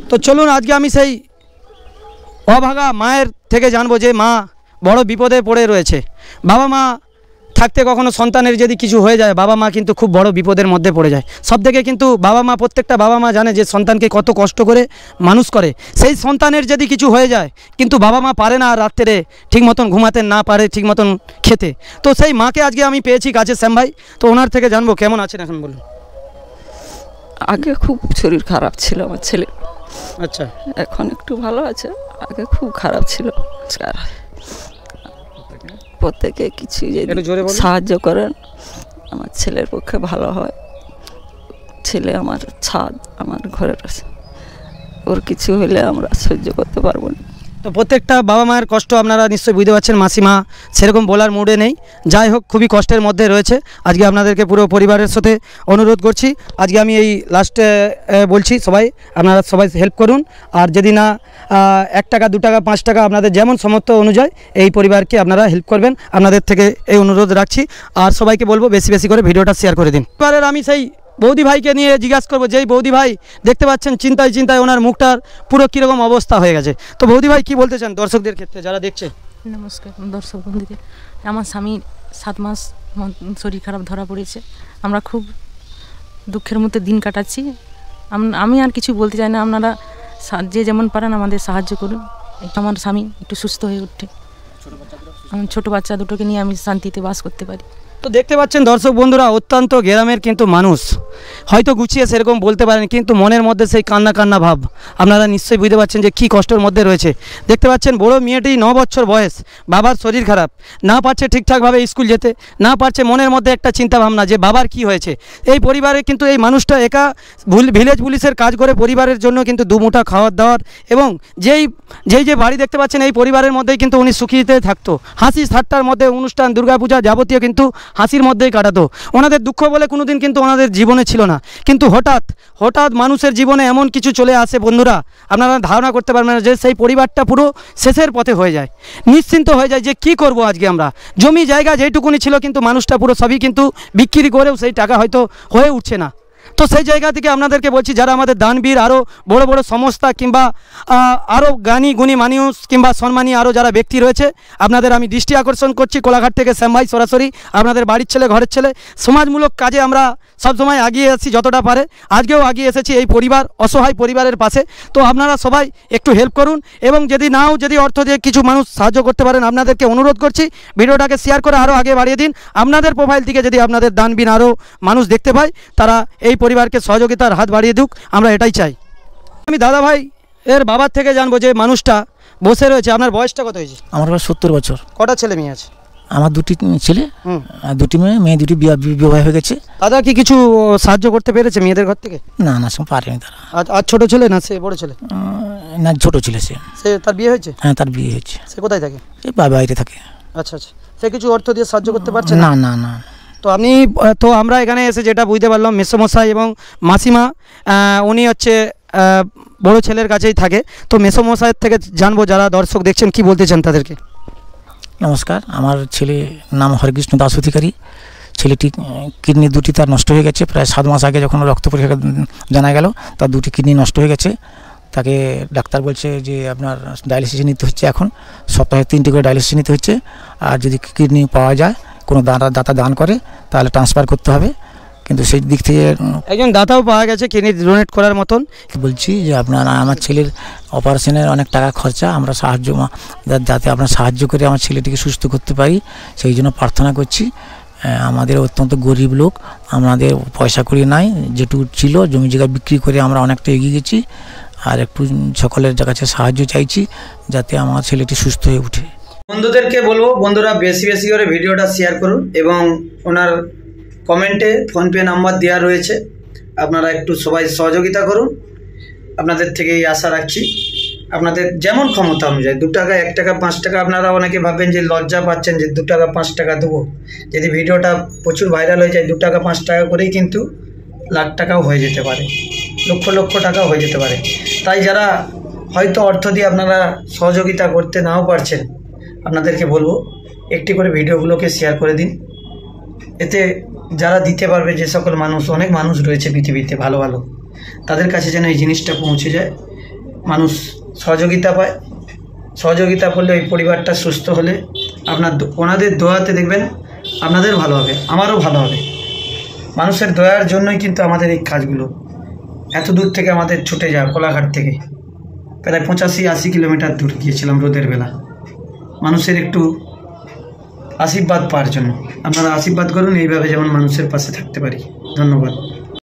তো চলুন আজকে আমি সেই অভাগা মায়ের থেকে জানবো যে মা বড় বিপদে পড়ে রয়েছে। বাবা মা থাকতে কখনো সন্তানের যদি কিছু হয়ে যায় বাবা মা কিন্তু খুব বড় বিপদের মধ্যে পড়ে যায়। সব থেকে কিন্তু বাবা মা, প্রত্যেকটা বাবা মা জানে যে সন্তানকে কত কষ্ট করে মানুষ করে। সেই সন্তানের যদি কিছু হয়ে যায় কিন্তু বাবা মা পারে না রাত্রে ঠিক মতন ঘুমাতে, না পারে ঠিক মতন খেতে। তো সেই মাকে আজকে আমি পেয়েছি কাছে শ্যাম ভাই। তো ওনার থেকে জানবো কেমন আছেন এখন বলুন। আগে খুব শরীর খারাপ ছিল আমার ছেলে, আচ্ছা এখন একটু ভালো আছে, আগে খুব খারাপ ছিল। প্রত্যেকে কিছু যদি সাহায্য করেন আমার ছেলের পক্ষে ভালো হয়। ছেলে আমার ছাদ, আমার ঘরের আছে, ওর কিছু হলে আমরা সহ্য করতে পারবো না। তো প্রত্যেকটা বাবা মায়ের কষ্ট আপনারা নিশ্চয়ই বুঝতে পারছেন। মাসিমা সেরকম বলার মুডে নেই, যাই হোক খুবই কষ্টের মধ্যে রয়েছে। আজকে আপনাদেরকে পুরো পরিবারের সাথে অনুরোধ করছি, আজকে আমি এই লাস্টে বলছি সবাই আপনারা সবাই হেল্প করুন। আর যদি না 1 টাকা 2 টাকা 5 টাকা আপনাদের যেমন সামর্থ্য অনুযায়ী এই পরিবারকে আপনারা হেল্প করবেন, আপনাদের থেকে এই অনুরোধ রাখছি। আর সবাইকে বলবো বেশি বেশি করে ভিডিওটা শেয়ার করে দিন। এবারে আমি সেই বৌদি ভাইকে নিয়ে জিজ্ঞাসা করবো, যেই বৌদি ভাই দেখতে পাচ্ছেন চিন্তায় চিন্তায় ওনার মুখটার পুরো কীরকম অবস্থা হয়ে গেছে। তো বৌদি ভাই কী বলতে চান দর্শকদের ক্ষেত্রে যারা দেখছে? নমস্কার দর্শক বন্ধুকে। আমার স্বামী 7 মাস শরীর খারাপ ধরা পড়েছে, আমরা খুব দুঃখের মধ্যে দিন কাটাচ্ছি। আমি আর কিছু বলতে চাই না, আপনারা যে যেমন পারেন আমাদের সাহায্য করুন, আমার স্বামী একটু সুস্থ হয়ে উঠে, আমার ছোটো বাচ্চা দুটোকে নিয়ে আমি শান্তিতে বাস করতে পারি। তো দেখতে পাচ্ছেন দর্শক বন্ধুরা, অত্যন্ত গ্রামের কিন্তু মানুষ, হয়তো গুছিয়ে সেরকম বলতে পারেন কিন্তু মনের মধ্যে সেই কান্না কান্না ভাব আপনারা নিশ্চয়ই বুঝতে পারছেন যে কী কষ্টের মধ্যে রয়েছে। দেখতে পাচ্ছেন বড় মেয়েটি 9 বছর বয়স, বাবার শরীর খারাপ, না পারছে ঠিকঠাকভাবে স্কুল যেতে, না পারছে, মনের মধ্যে একটা চিন্তা ভাবনা যে বাবার কি হয়েছে। এই পরিবারে কিন্তু এই মানুষটা একা ভিলেজ পুলিশের কাজ করে পরিবারের জন্য কিন্তু 2 মুঠা খাওয়ার দাওয়ার, এবং যেই যে বাড়ি দেখতে পাচ্ছেন এই পরিবারের মধ্যেই কিন্তু উনি সুখীতে থাকতো, হাসি ঠাট্টার মধ্যে অনুষ্ঠান, দুর্গাপূজা যাবতীয় কিন্তু হাসির মধ্যেই কাটাতো। ওনাদের দুঃখ বলে কোনো দিন কিন্তু ওনাদের জীবনে ছিল না। কিন্তু হঠাৎ মানুষের জীবনে এমন কিছু চলে আসে বন্ধুরা, আপনারা ধারণা করতে পারবেন না, যে সেই পরিবারটা পুরো শেষের পথে হয়ে যায়, নিশ্চিন্ত হয়ে যায় যে কি করব আজকে আমরা। জমি জায়গা যেটুকুনি ছিল কিন্তু মানুষটা পুরো সবই কিন্তু বিক্রি করেও সেই টাকা হয়তো হয়ে উঠছে না। তো সেই জায়গা থেকে আপনাদেরকে বলছি, যারা আমাদের দানবীর আরও বড় বড় সংস্থা কিংবা আরও জ্ঞানী গুণী মানুষ কিংবা সম্মানী আরও যারা ব্যক্তি রয়েছে, আপনাদের আমি দৃষ্টি আকর্ষণ করছি। কোলাঘাট থেকে শ্যাম ভাই সরাসরি আপনাদের বাড়ির ছেলে, ঘরের ছেলে, সমাজমূলক কাজে আমরা সবসময় এগিয়ে এসেছি যতটা পারে, আজকেও এগিয়ে এসেছি এই পরিবার, অসহায় পরিবারের পাশে। তো আপনারা সবাই একটু হেল্প করুন, এবং যদি অর্থ দিয়ে কিছু মানুষ সাহায্য করতে পারেন আপনাদেরকে অনুরোধ করছি ভিডিওটাকে শেয়ার করে আরও আগে বাড়িয়ে দিন। আপনাদের প্রোফাইল থেকে যদি আপনাদের দানবীর আরও মানুষ দেখতে পাই, তারা এই পরিবারকে সহযোগিতার হাত বাড়িয়ে দিক, আমরা এটাই চাই। আমি দাদা ভাই এর বাবার থেকে জানবো, যে মানুষটা বসে রয়েছে, আপনার বয়সটা কত হয়েছে? আমার বয়স 70 বছর। কটা ছেলে মেয়ে আছে? আমার 2টি ছেলে, 2টি মেয়ে 2টি বিবাহ হয়ে গেছে। দাদা কি কিছু সাহায্য করতে পেরেছে মেয়েদের ঘর থেকে? না পারেনি তারা। আর ছোট ছেলে না সে বড় ছেলে? না ছোট ছেলে, সে তার বিয়ে হয়েছে? হ্যাঁ তার বিয়ে হয়েছে। সে কোথায় থাকে? সে বাইরে থাকে। আচ্ছা, সে কিছু অর্থ দিয়ে সাহায্য করতে পারছে না? না না। তো আমরা এখানে এসে যেটা বুঝতে পারলাম, মেসোমশাই এবং মাসিমা উনি হচ্ছে বড় ছেলের কাছেই থাকে। তো মেসোমশাইয়ের থেকে জানবো, যারা দর্শক দেখছেন কি বলতে চান তাদেরকে। নমস্কার, আমার ছেলে নাম হরিকৃষ্ণ দাস অধিকারী। ছেলেটি কিডনি 2টি তার নষ্ট হয়ে গেছে। প্রায় 7 মাস আগে যখন রক্ত পরীক্ষা জানা গেল তার 2টি কিডনি নষ্ট হয়ে গেছে। তাকে ডাক্তার বলছে যে আপনার ডায়ালিসিস নিতে হচ্ছে, এখন সপ্তাহে 3টি করে ডায়ালিসিস নিতে হচ্ছে। আর যদি কিডনি পাওয়া যায়, কোনো দাতা দান করে, তাহলে ট্রান্সফার করতে হবে। কিন্তু সেই দিক থেকে একজন দাতাও পাওয়া গেছে কিডনি ডোনেট করার মতন। বলছি যে আমার ছেলের অপারেশনের অনেক টাকা খরচা, আমরা যাতে আপনার সাহায্য করে আমার ছেলেটিকে সুস্থ করতে পারি, সেই জন্য প্রার্থনা করছি। আমাদের অত্যন্ত গরিব লোক, আমাদের পয়সা করি নাই, যেটুকু ছিল জমি জায়গা বিক্রি করে আমরা অনেকটা এগিয়ে গেছি। আর একটু সকলের কাছে সাহায্য চাইছি যাতে আমার ছেলেটি সুস্থ হয়ে উঠে। বন্ধুদেরকে বলবো, বন্ধুরা বেশি বেশি করে ভিডিওটা শেয়ার করুন, এবং ওনার কমেন্টে ফোনপে নাম্বার দেওয়া রয়েছে, আপনারা একটু সবাই সহযোগিতা করুন। আপনাদের থেকে এই আশা রাখছি, আপনাদের যেমন ক্ষমতা অনুযায়ী 2 টাকা 1 টাকা 5 টাকা। আপনারা অনেকে ভাববেন যে লজ্জা পাচ্ছেন যে 2 টাকা 5 টাকা দেবো, যদি ভিডিওটা প্রচুর ভাইরাল হয়ে যায় 2 টাকা 5 টাকা করেই কিন্তু লাখ টাকাও হয়ে যেতে পারে, লক্ষ লক্ষ টাকাও হয়ে যেতে পারে। তাই যারা হয়তো অর্থ দিয়ে আপনারা সহযোগিতা করতে নাও পারছেন, আপনাদেরকে বলবো একটি করে ভিডিওগুলোকে শেয়ার করে দিন। এতে যারা দিতে পারবে, যে সকল মানুষ, অনেক মানুষ রয়েছে পৃথিবীতে ভালো ভালো, তাদের কাছে যেন এই জিনিসটা পৌঁছে যায়, মানুষ সহযোগিতা পায়, সহযোগিতা করলে ওই পরিবারটা সুস্থ হলে ওনাদের দোয়াতে দেখবেন আপনাদের ভালো হবে, আমারও ভালো হবে। মানুষের দয়ার জন্যই কিন্তু আমাদের এই কাজগুলো, এত দূর থেকে আমাদের ছুটে যাওয়া, কোলাঘাট থেকে প্রায় 85-80 কিলোমিটার দূর গিয়েছিলাম রোদের বেলা, মানুষের একটু আশীর্বাদ পাওয়ার জন্য। আপনারা আশীর্বাদ করুন এইভাবে যেমন মানুষের পাশে থাকতে পারি। ধন্যবাদ।